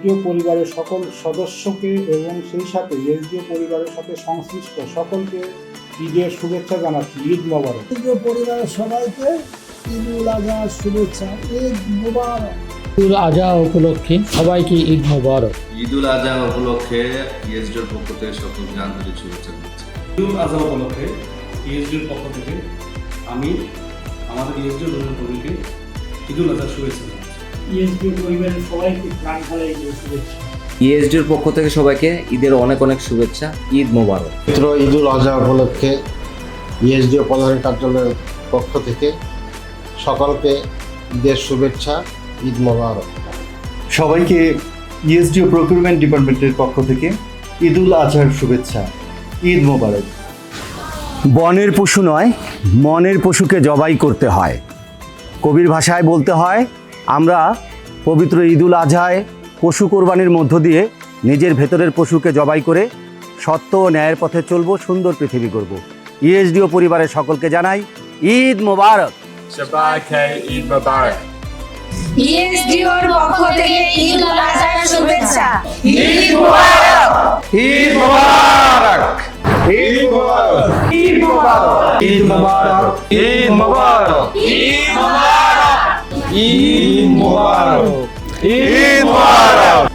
SDO পরিবারের সকল সদস্যকে এবং সেই সাথে এসডিও পরিবারের সাথে সংশ্লিষ্ট সকলকে ঈদের শুভেচ্ছা জানাচ্ছি। ঈদ মোবারক। এসডিও পরিবারের সবাইকে ঈদ উল আজহার শুভেচ্ছা। ঈদ মোবারক। ঈদুল আজহা উপলক্ষে সবাইকে ঈদ মোবারক। ঈদুল আজহা উপলক্ষে এসডিওর পক্ষ থেকে সকলকে আন্তরিক শুভেচ্ছা দিচ্ছি। ঈদুল আজহা উপলক্ষে ইএসডির পক্ষ থেকে আমি আমাদের ইএসডির কর্মীকে ঈদুল আজহার শুভেচ্ছা জানাচ্ছি। এসডিও পরিবারের সবাইকে প্রাণ ঢালা ঈদের শুভেচ্ছা। ইএসডির পক্ষ থেকে সবাইকে ঈদের অনেক অনেক শুভেচ্ছা। ঈদ মোবারক। পবিত্র ঈদুল আজহা উপলক্ষে ইএসডিও প্রধান কার্যালয়ের পক্ষ থেকে সকলকে ঈদের শুভেচ্ছা। ঈদ মোবারক। সবাইকে ইএসডিও প্রকিউরমেন্ট ডিপার্টমেন্টের পক্ষ থেকে ঈদুল আজহার শুভেচ্ছা। ঈদ মোবারক। বনের পশু নয়, মনের পশুকে জবাই করতে হয়। কবির ভাষায় বলতে হয়, আমরা পবিত্র ঈদুল আজহায় পশু কোরবানির মধ্য দিয়ে নিজের ভেতরের পশুকে জবাই করে সত্য ও ন্যায়ের পথে চলবো, সুন্দর পৃথিবী গড়ব। ইএসডিও পরিবারের সকলকে জানাই ঈদ মোবারক। সবাইকে ঈদ মোবারক। ইএসডিওর পক্ষ থেকে ঈদ উল আজহার শুভেচ্ছা। ঈদ মোবারক। ঈদ মোবারক। ঈদ মোবারক। ঈদ মোবারক। ঈদ মোবারক। ঈদ মোবারক। ঈদ মোবারক। ঈদ মোবারক। ঈদ মোবারক।